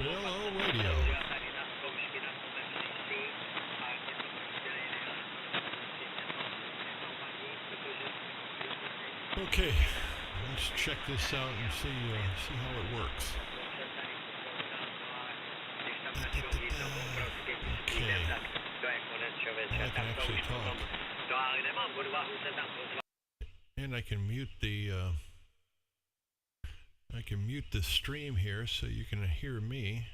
Hello Radio. Okay, let's check this out and see how it works. Okay, I can actually talk, and I can mute the stream here so you can hear me.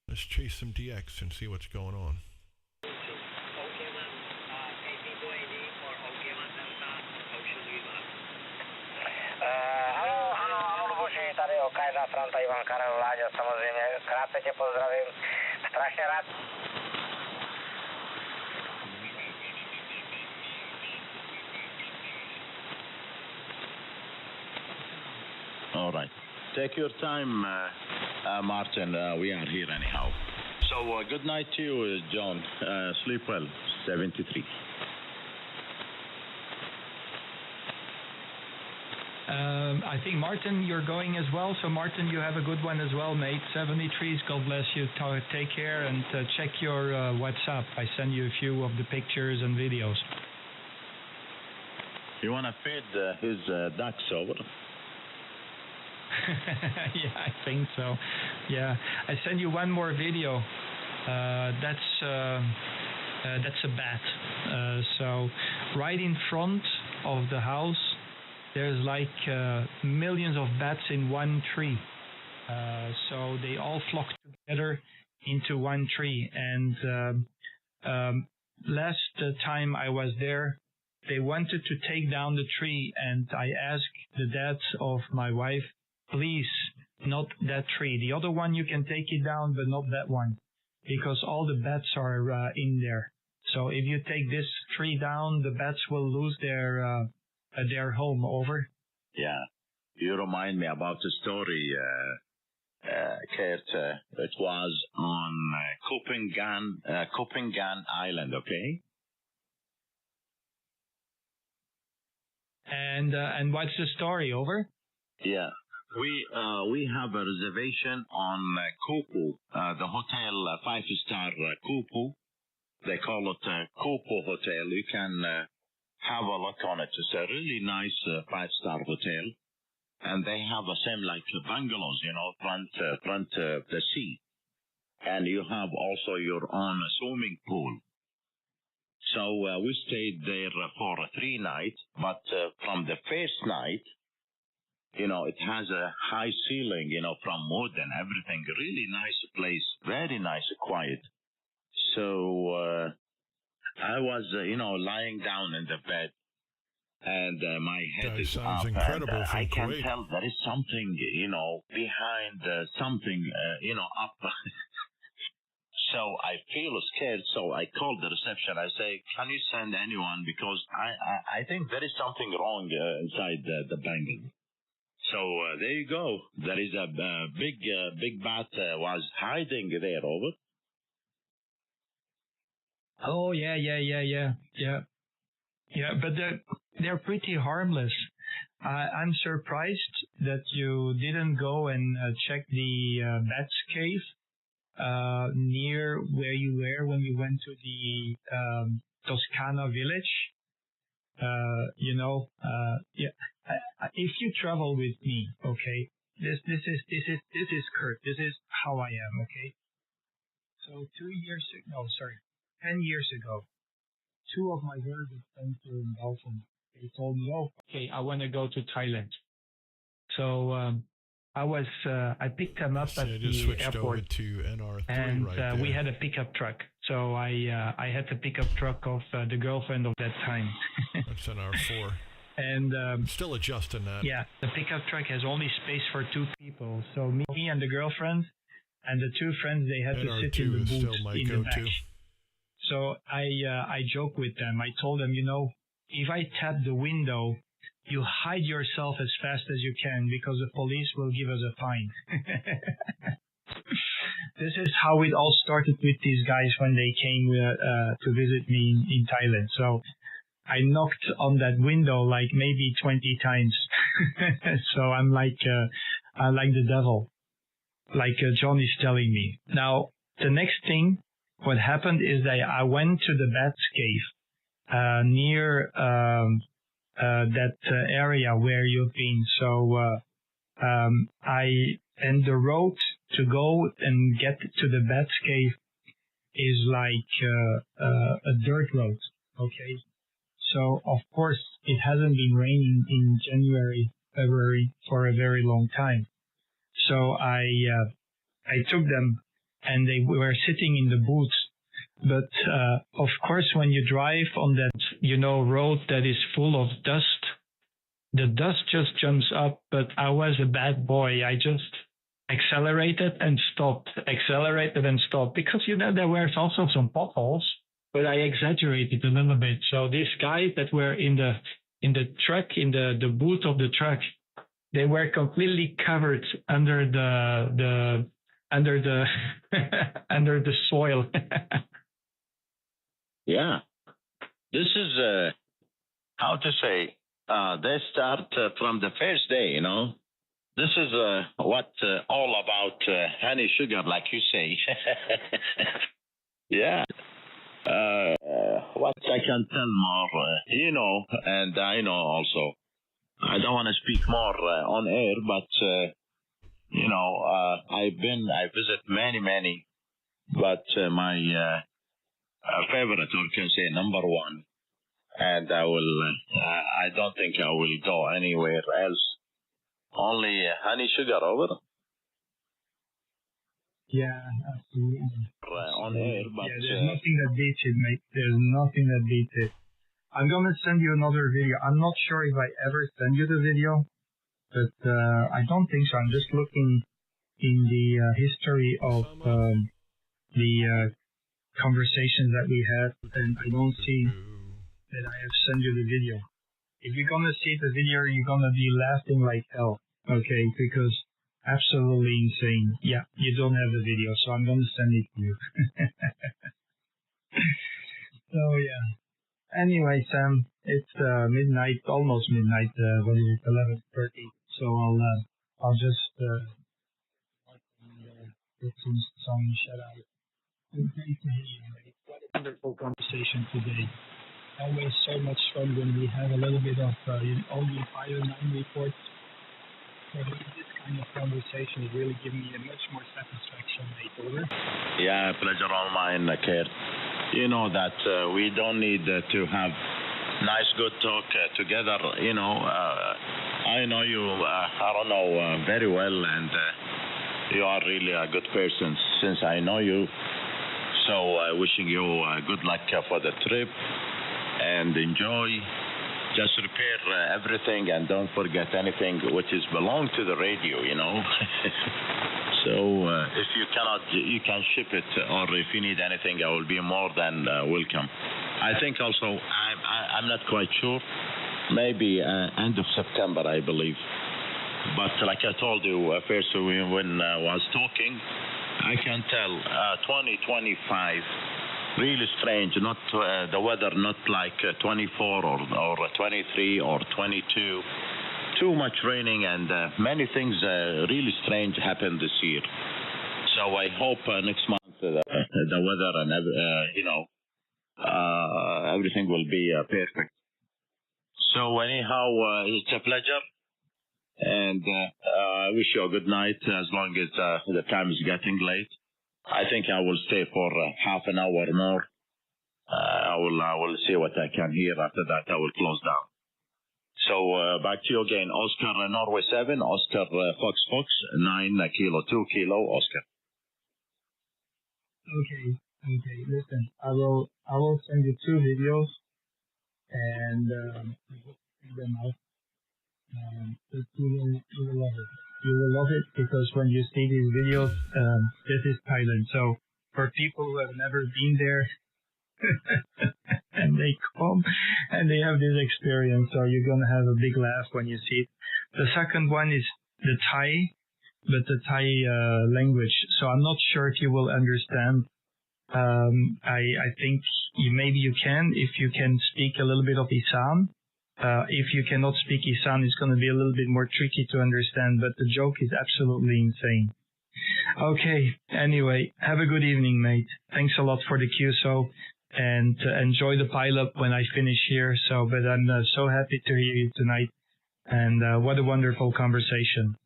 Let's chase some DX and see what's going on. Tady Kajza Franta Ivan Karel Láďa, samozřejmě krátce tě pozdravím, strašně rád. All right. Take your time, Martin. We are here anyhow. So good night to you, John. Sleep well. 73. I think, Martin, you're going as well. So, Martin, you have a good one as well, mate. 73s, God bless you. Take care and check your WhatsApp. I send you a few of the pictures and videos. You want to feed his ducks over? Yeah, I think so. Yeah, I send you one more video. That's a bat. So, right in front of the house, there's like millions of bats in one tree. So they all flock together into one tree. And last time I was there, they wanted to take down the tree. And I asked the dad of my wife, please, not that tree. The other one, you can take it down, but not that one, because all the bats are in there. So if you take this tree down, the bats will lose their home. Over. Yeah, you remind me about the story, Kurt. It was on Copenhagen Island, okay? And what's the story? Over. Yeah, we have a reservation on Kupu, the hotel, 5-star Kupu. They call it Kupu Hotel. You can have a look on it. It's a really nice 5-star hotel, and they have the same like bungalows, front the sea, and you have also your own swimming pool. So we stayed there for 3 nights, but from the first night, it has a high ceiling, from wood and everything. Really nice place, very nice, quiet. So I was, lying down in the bed, and my head is up. Incredible and, I can Kuwait. tell there is something, behind something, up. So I feel scared. So I called the reception. I say, can you send anyone? Because I think there is something wrong inside the bungalow. So there you go. There is a big bat was hiding there. Over. Oh, yeah. But they're pretty harmless. I'm surprised that you didn't go and check the Bats Cave near where you were when you went to the Toscana village. If you travel with me, okay, this is Kurt. This is how I am, okay. So 10 years ago, 2 of my very good friends were in Belgium. They told me, okay, I want to go to Thailand. So I picked them up at the airport. Over to NR3 and right there. We had a pickup truck. So I had the pickup truck of the girlfriend of that time. That's NR4. And still adjusting that. Yeah, the pickup truck has only space for 2 people. So me and the girlfriend and the 2 friends, they had to sit in the boot in the back. So I joke with them. I told them, if I tap the window, you hide yourself as fast as you can because the police will give us a fine. This is how it all started with these guys when they came to visit me in Thailand. So I knocked on that window like maybe 20 times. So I'm like the devil. like John is telling me. Now, the next thing, what happened is that I went to the Bats Cave near that area where you've been. So and the road to go and get to the Bats Cave is like a dirt road. Okay. So of course it hasn't been raining in January, February for a very long time. So I took them and they were sitting in the booth. But of course, when you drive on that, road that is full of dust, the dust just jumps up. But I was a bad boy. I just accelerated and stopped, because there were also some potholes, but I exaggerated a little bit. So these guys that were in the truck, in the boot of the truck, they were completely covered under the under the soil. Yeah, this is how to say. They start from the first day. This is what all about honey sugar, like you say. Yeah. What I can tell more, and I know also. I don't want to speak more on air, but I visit many, but my favorite, or you can say number one, and I don't think I will go anywhere else. Only honey sugar over. Yeah, absolutely. On air, but there's nothing that beats it, mate. There's nothing that beats it. I'm gonna send you another video. I'm not sure if I ever send you the video, but I don't think so. I'm just looking in the history of the conversations that we had, and I don't see that I have sent you the video. If you're gonna see the video, you're gonna be laughing like hell, okay? Because absolutely insane. Yeah, you don't have the video, so I'm gonna send it to you. So yeah. Anyway, Sam, it's midnight, almost midnight. What is it? 11:30. So I'll just get some shout out. Great to hear you, mate. What a wonderful conversation today. Always so much fun when we have a little bit of all the Fire 9 reports. So this kind of conversation is really giving me a much more satisfaction, mate. Over. Yeah, pleasure all mine, Kurt. You know that we don't need to have nice, good talk together. I know you, I don't know very well, and you are really a good person since I know you. So wishing you good luck for the trip and enjoy. Just repair everything and don't forget anything which is belong to the radio, So if you cannot, you can ship it, or if you need anything, I will be more than welcome. I think also, I'm not quite sure, maybe end of September, I believe. But like I told you, first when I was talking, I can tell 2025, really strange, not the weather, not like 24 or 23 or 22. Too much raining and many things really strange happened this year. So I hope next month the weather and everything will be perfect. So anyhow, it's a pleasure, and I wish you a good night. As long as the time is getting late, I think I will stay for half an hour more. I will see what I can hear. After that, I will close down. So back to you again, Oscar Norway 7, Oscar Fox 9 Kilo 2 Kilo Oscar. Okay. Listen, I will send you 2 videos, and check them out. You will love it. You will love it because when you see these videos, this is Thailand. So for people who have never been there, and they come and they have this experience, so you're gonna have a big laugh when you see it. The second one is the Thai, but the Thai language. So I'm not sure if you will understand. I think maybe you can if you can speak a little bit of Isan. If you cannot speak Isan, it's going to be a little bit more tricky to understand, but the joke is absolutely insane. Okay. Anyway, have a good evening, mate. Thanks a lot for the QSO, and enjoy the pileup when I finish here. But I'm so happy to hear you tonight, and what a wonderful conversation.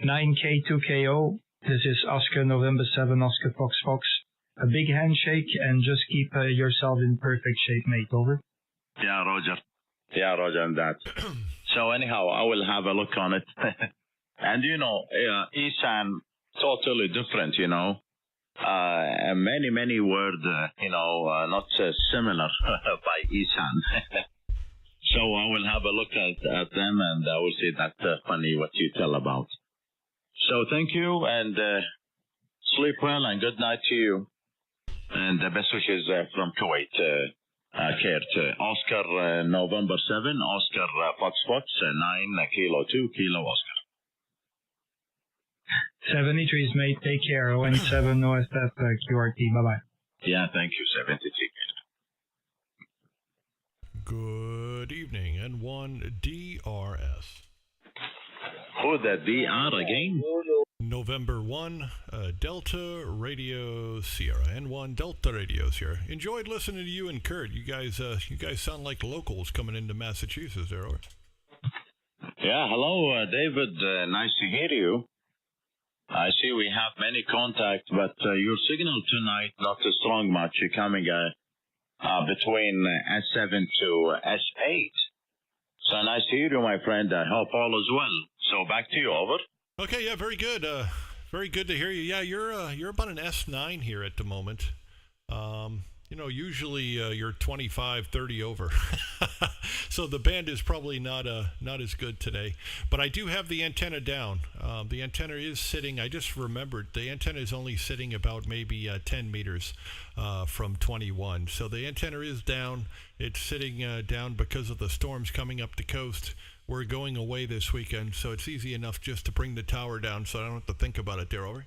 9K2KO. This is Oscar November 7, Oscar Fox Fox. A big handshake, and just keep yourself in perfect shape, mate. Over. Yeah, Roger. Yeah, Roger, and that. So anyhow, I will have a look on it. And Isan, totally different, many words, not similar by Isan. So I will have a look at them, and I will say that's funny what you tell about. So thank you, and sleep well, and good night to you. And the best wishes from Kuwait, Kurt. Oscar, November 7, Oscar Fox Fox, 9 Kilo 2 Kilo Oscar. 73s, mate. Take care. 017 OSF QRT. Bye-bye. Yeah, thank you, 73. Good evening, N1 DRS. Who the DR again? November 1, Delta Radio Sierra. N1 Delta Radio Sierra. Enjoyed listening to you and Kurt. You guys sound like locals coming into Massachusetts there, or? Yeah, hello, David. Nice to hear you. I see we have many contacts, but your signal tonight not too strong much. You're coming between S7 to S8. So nice to hear you, my friend. I hope all is well. So back to you, over. Okay, yeah, very good. Very good to hear you. Yeah, you're about an S9 here at the moment. Usually you're 25, 30 over. So the band is probably not as good today. But I do have the antenna down. The antenna is sitting, I just remembered, the antenna is only sitting about maybe 10 meters from 21. So the antenna is down. It's sitting down because of the storms coming up the coast. We're going away this weekend, so it's easy enough just to bring the tower down so I don't have to think about it there, over.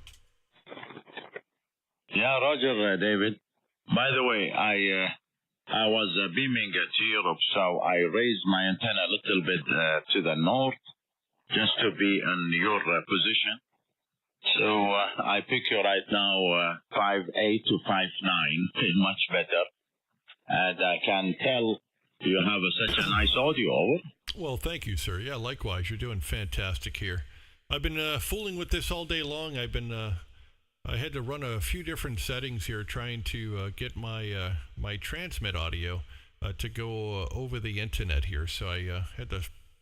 Yeah, Roger, David. By the way, I was beaming to Europe, so I raised my antenna a little bit to the north just to be in your position. So I pick you right now 5'8" to 5'9", much better. And I can tell you have such a nice audio, over. Well, thank you, sir. Yeah, likewise. You're doing fantastic here. I've been fooling with this all day long. I had to run a few different settings here trying to get my my transmit audio to go over the internet here. So I had to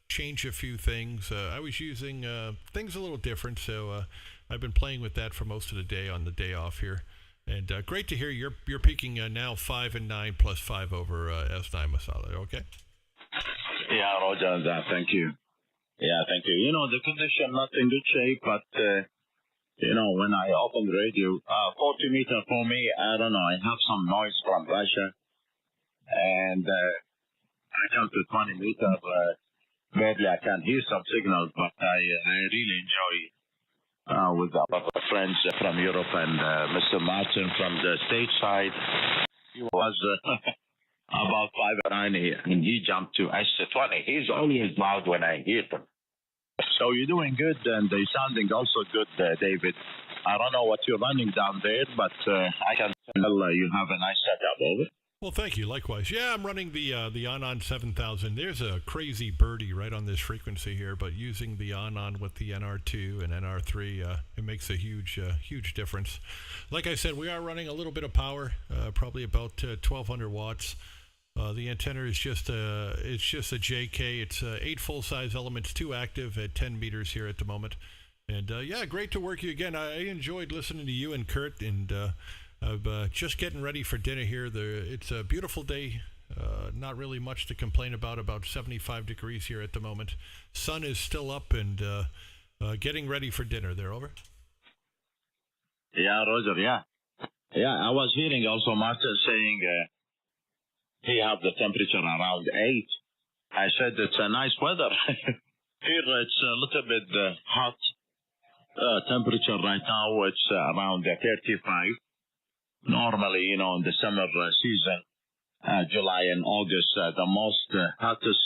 change a few things. I was using things a little different, so I've been playing with that for most of the day on the day off here. And great to hear you're peaking now 5 and 9 plus 5 over S9 Masala. Okay. Yeah, Roger, thank you. Yeah, thank you. The condition not in good shape, but when I open the radio, 40 meter for me, I don't know, I have some noise from Russia, and I come to 20 meter, barely I can hear some signals, but I really enjoy with our friends from Europe and Mr. Martin from the stateside. He was about 5'9", and he jumped to S20. He's always loud when I hear them. So you're doing good, and you're sounding also good, David. I don't know what you're running down there, but I can tell you have a nice setup, over. Well, thank you. Likewise. Yeah, I'm running the Anon 7000. There's a crazy birdie right on this frequency here, but using the Anon with the NR2 and NR3, it makes a huge difference. Like I said, we are running a little bit of power, probably about 1,200 watts. The antenna is just a JK. It's 8 full-size elements, 2 active at 10 meters here at the moment. And yeah, great to work you again. I enjoyed listening to you and Kurt, and I'm just getting ready for dinner here. It's a beautiful day. Not really much to complain about 75 degrees here at the moment. Sun is still up, and getting ready for dinner there, over. Yeah, Roger, yeah. Yeah, I was hearing also Martin saying he have the temperature around 8. I said it's a nice weather. Here it's a little bit hot temperature right now. It's around 35. Normally, in the summer season, July and August, the most hottest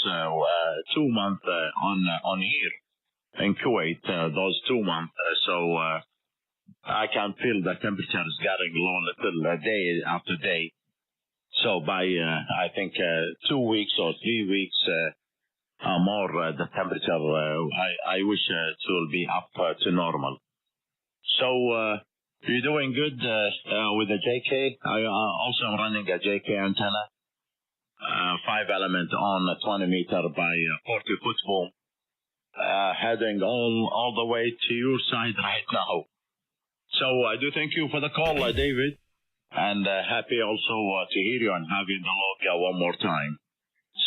2 months on here in Kuwait, those 2 months. So I can feel the temperature is getting low little day after day. So by, I think, 2 weeks or 3 weeks more, the temperature, I wish it will be up to normal. So you're doing good with the JK. I also am running a JK antenna, 5 element on a 20 meter by 40 foot boom, heading all the way to your side right now. So I do thank you for the call, David, and happy also to hear you and having the log one more time.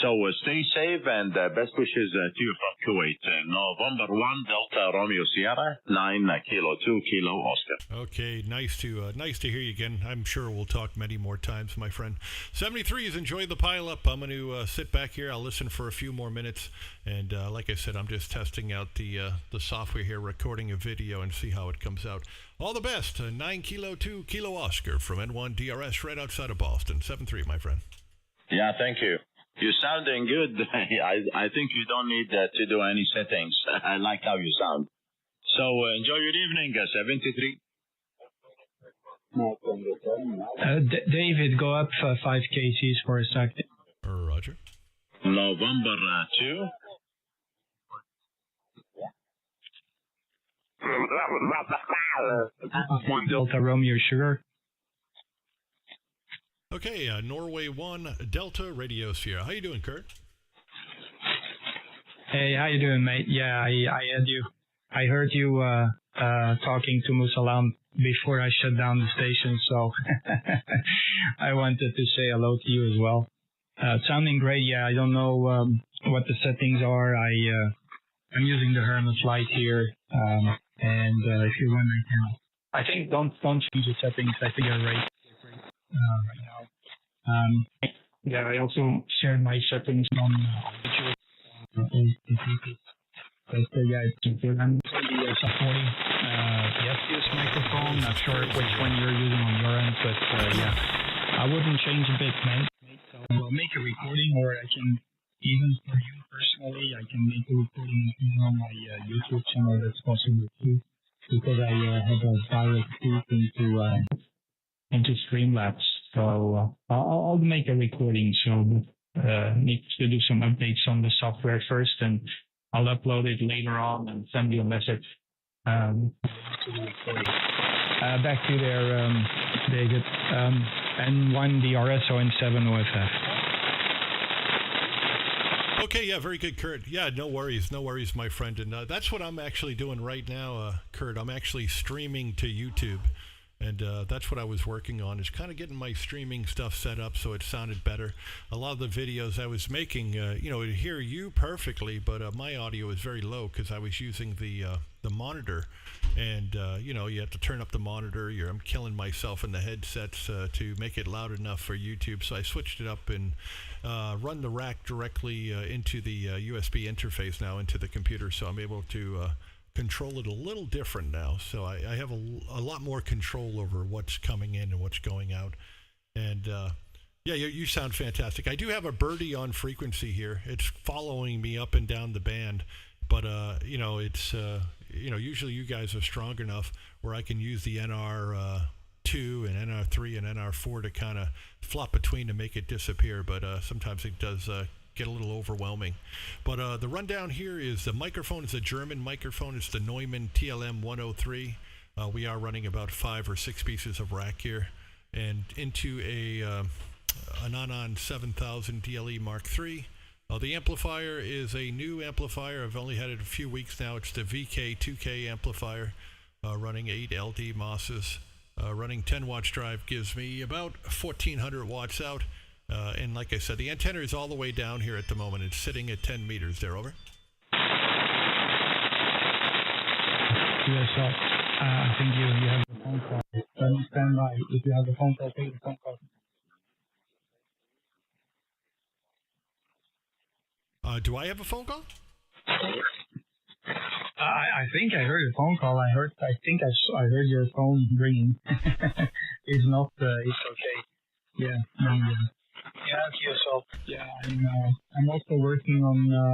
So stay safe and best wishes to you from Kuwait. November 1 Delta Romeo Sierra 9 Kilo 2 Kilo Oscar. Okay, nice to hear you again. I'm sure we'll talk many more times, my friend. 73s, enjoy the pile up. I'm going to sit back here. I'll listen for a few more minutes, and like I said, I'm just testing out the software here, recording a video, and see how it comes out. All the best. 9 Kilo 2 Kilo Oscar from N1 DRS right outside of Boston. 7-3, my friend. Yeah, thank you. You're sounding good. I think you don't need to do any settings. I like how you sound. So enjoy your evening, 73. David, go up 5 kcs for a second. Roger. November 2. Delta Romeo Sugar. Okay, Norway 1 Delta Radio Sierra. How you doing, Kurt? Hey, how you doing, mate? Yeah, I had you. I heard you talking to Musalam before I shut down the station, so I wanted to say hello to you as well. Sounding great. Yeah, I don't know what the settings are. I'm using the Hermes Light here, and if you want, I think don't change the settings. I think you're right. Right now. Yeah, I also shared my settings on yeah, it's supporting the FPS microphone. Not sure which one you're using on your end, but yeah, I wouldn't change a bit, mate. So I'll make a recording, or I can, even for you personally, I can make a recording on my YouTube channel. That's possible too, because I have a direct feed into Streamlabs. So I'll make a recording. So need to do some updates on the software first, and I'll upload it later on and send you a message. Back to you there, David. N1 DRS or N7 OFF. Okay, yeah, very good, Kurt. Yeah, no worries, my friend. And that's what I'm actually doing right now, Kurt. I'm actually streaming to YouTube. And that's what I was working on, is kind of getting my streaming stuff set up so it sounded better. A lot of the videos I was making, to hear you perfectly, but my audio is very low because I was using the monitor. And, you have to turn up the monitor. I'm killing myself in the headsets to make it loud enough for YouTube. So I switched it up and run the rack directly into the USB interface now, into the computer. So I'm able to control it a little different now, so I have a lot more control over what's coming in and what's going out. And yeah, you sound fantastic. I do have a birdie on frequency here. It's following me up and down the band, but it's usually you guys are strong enough where I can use the NR2 and NR3 and NR4 to kind of flop between to make it disappear, but sometimes it does get a little overwhelming. But the rundown here is the microphone is a German microphone. It's the Neumann TLM 103. We are running about 5 or 6 pieces of rack here, and into an Anon 7000 DLE Mark III. The amplifier is a new amplifier. I've only had it a few weeks now. It's the VK2K amplifier, running 8 LD Mosses. Running 10 watts drive gives me about 1400 watts out. And like I said, the antenna is all the way down here at the moment. It's sitting at 10 meters there, over. Yes, so I think you have the phone call. Stand by. If you have the phone call, take the phone call. Do I have a phone call? I think I heard a phone call. I heard your phone ringing. It's not. It's okay. Yeah. Yeah, yourself. Yeah, I'm also working on the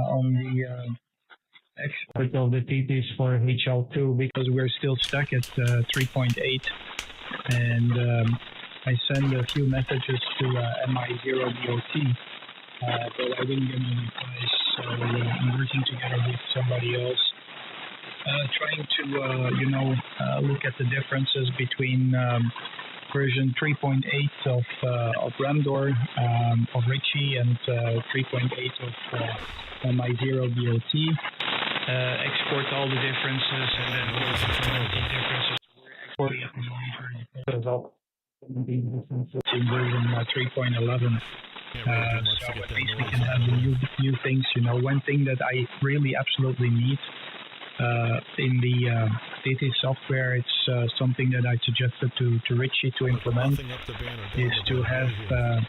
export of the TTs for HL2 because we're still stuck at 3.8, and I send a few messages to MI0DOT, but I didn't get any replies, so I'm working together with somebody else, trying to look at the differences between version 3.8 of Ramdor, of Ritchie, and 3.8 of MI0DOT. Export all the differences, and then the differences we're exporting at the moment in version 3.11. So at least we can have the new things. One thing that I really absolutely need in the TT software, it's something that I suggested to Ritchie to implement, is to have the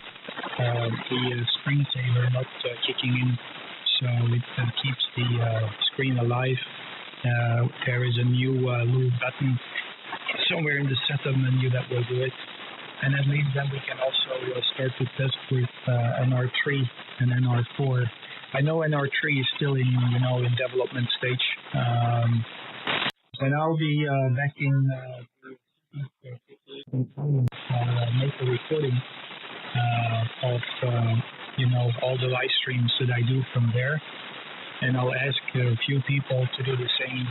screensaver not kicking in, so it keeps the screen alive. There is a new little button somewhere in the setup menu that will do it, and at least then we can also start to test with NR3 and NR4. I know NR3 is still in development stage, and I'll be back in make a recording of all the live streams that I do from there, and I'll ask a few people to do the same.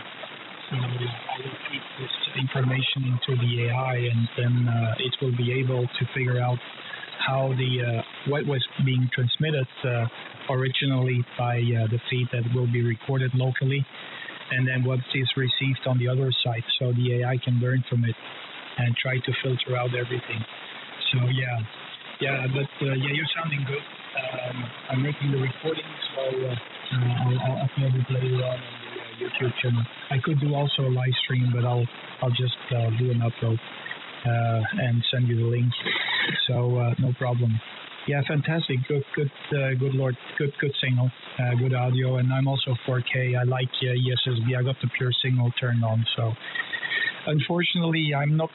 So I will feed this information into the AI, and then it will be able to figure out how what was being transmitted originally by the feed that will be recorded locally, and then what is received on the other side, so the AI can learn from it and try to filter out everything. So but you're sounding good. I'm making the recording, so I'll upload it later on the YouTube channel. I could do also a live stream, but I'll just do an upload and send you the link. So no problem. Yeah, fantastic. Good Lord. Good signal. Good audio, and I'm also 4K. I like ESSB. I got the pure signal turned on. So unfortunately, I'm not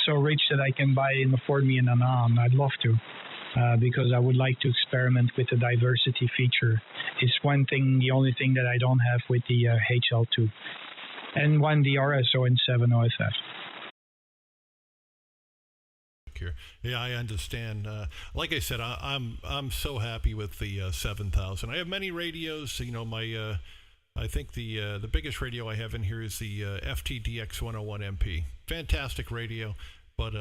so rich that I can afford me an Anon. I'd love to. Because I would like to experiment with the diversity feature. It's the only thing that I don't have with the HL2. And the RSO and 7 OFF. Yeah, I understand. Like I said, I'm so happy with the 7000. I have many radios. I think the biggest radio I have in here is the FTDX 101MP. Fantastic radio, but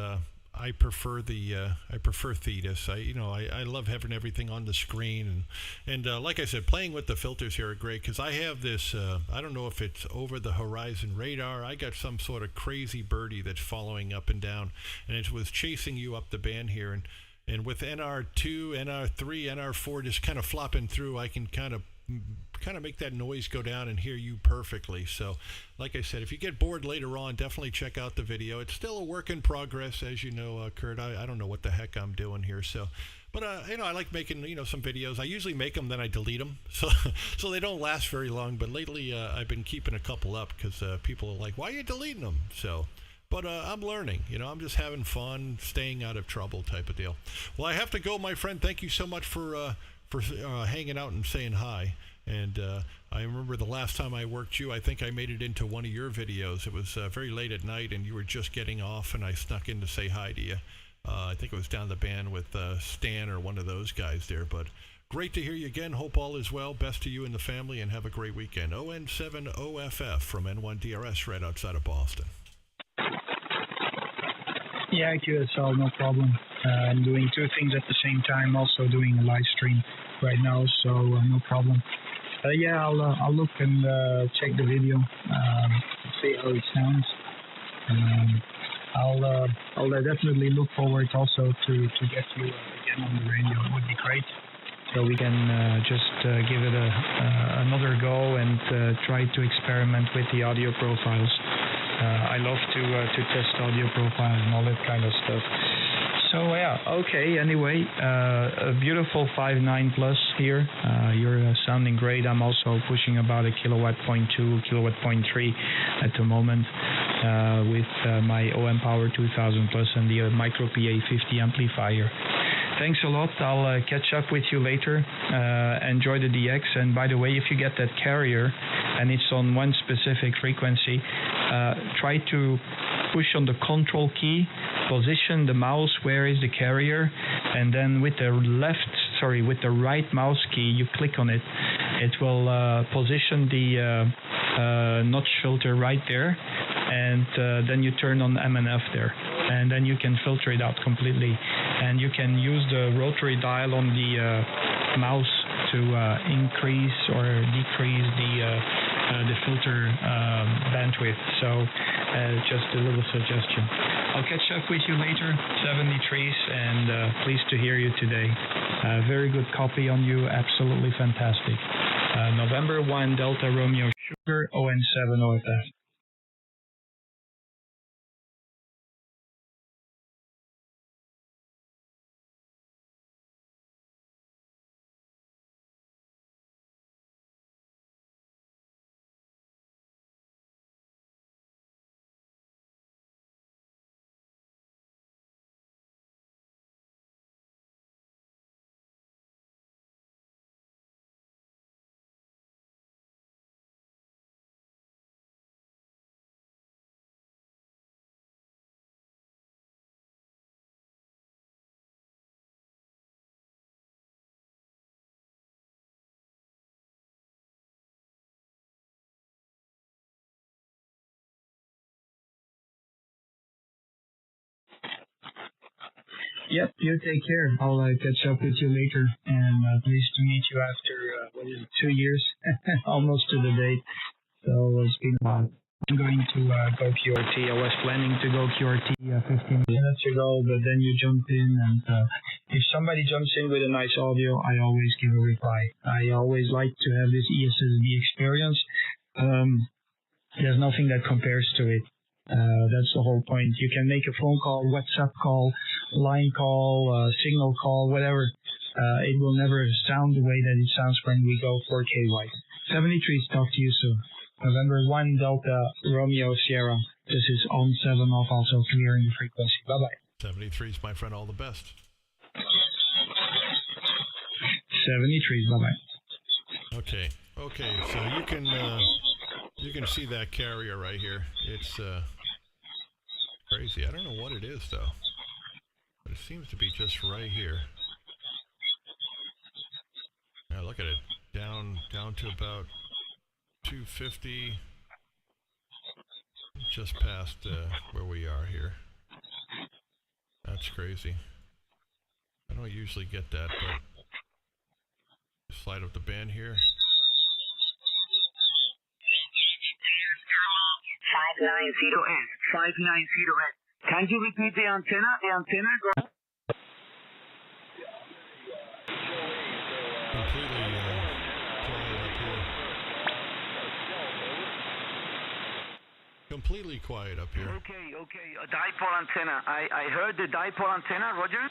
I prefer Thetis. I love having everything on the screen, and like I said, playing with the filters here are great, because I have this I don't know if it's over the horizon radar. I got some sort of crazy birdie that's following up and down, and it was chasing you up the band here, and with NR2, NR3, NR4 just kind of flopping through, I can kind of make that noise go down and hear you perfectly. So like I said, if you get bored later on, definitely check out the video. It's still a work in progress, as you know, Kurt. I don't know what the heck I'm doing here, but I like making some videos. I usually make them, then I delete them, so they don't last very long. But lately I've been keeping a couple up, because people are like, why are you deleting them? But I'm learning, I'm just having fun, staying out of trouble type of deal. Well, I have to go, my friend. Thank you so much for hanging out and saying hi. And I remember the last time I worked you, I think I made it into one of your videos. It was very late at night, and you were just getting off, and I snuck in to say hi to you. I think it was down the band with Stan or one of those guys there. But great to hear you again. Hope all is well. Best to you and the family, and have a great weekend. ON7OFF from N1DRS right outside of Boston. Yeah, QSL, no problem. I'm doing two things at the same time, also doing a live stream right now, so no problem. I'll look and check the video, see how it sounds. I'll definitely look forward also to get you again on the radio. It would be great. So we can just give it another go and try to experiment with the audio profiles. I love to test audio profiles and all that kind of stuff. So okay. Anyway, a beautiful 5.9 plus here. You're sounding great. I'm also pushing about 1.2 kilowatt, 0.3 at the moment with my OM Power 2000 Plus and the Micro PA 50 amplifier. thanks a lot. I'll catch up with you later. Enjoy the DX. And by the way, if you get that carrier and it's on one specific frequency, try to push on the control key, position the mouse where is the carrier, and then with the right mouse key, you click on it. It will position the notch filter right there, and then you turn on MNF there, and then you can filter it out completely. And you can use the rotary dial on the mouse to increase or decrease the filter bandwidth. So just a little suggestion. I'll catch up with you later, 73s, and pleased to hear you today. Very good copy on you, absolutely fantastic. November 1 Delta Romeo Sugar ON7 OFF. Yep, you take care. I'll catch up with you later, and pleased to meet you after 2 years, almost to the date. So it's been a while. I'm going to go QRT. I was planning to go QRT 15 minutes ago, but then you jumped in, and if somebody jumps in with a nice audio, I always give a reply. I always like to have this ESSD experience. There's nothing that compares to it. That's the whole point. You can make a phone call, WhatsApp call, line call, signal call, whatever. It will never sound the way that it sounds when we go 4K wide. 73s, talk to you soon. November 1 Delta Romeo Sierra. This is on 7 off, also clearing the frequency. Bye-bye. 73s, my friend, all the best. 73s, bye-bye. Okay, so you can see that carrier right here. It's crazy. I don't know what it is though, but it seems to be just right here. Now look at it, down to about 250, just past where we are here. That's crazy. I don't usually get that, but slide up the band here. 590S. 590S. Can you repeat the antenna? The antenna? Completely quiet up here. Okay. A dipole antenna. I heard the dipole antenna, Roger.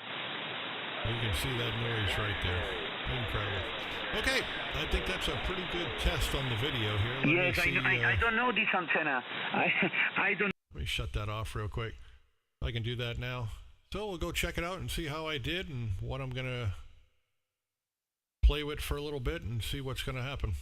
You can see that noise right there. Incredible. Okay, I think that's a pretty good test on the video here. Yes, I don't know this antenna. I don't. Let me shut that off real quick. I can do that now. So we'll go check it out and see how I did and what I'm going to play with for a little bit and see what's going to happen.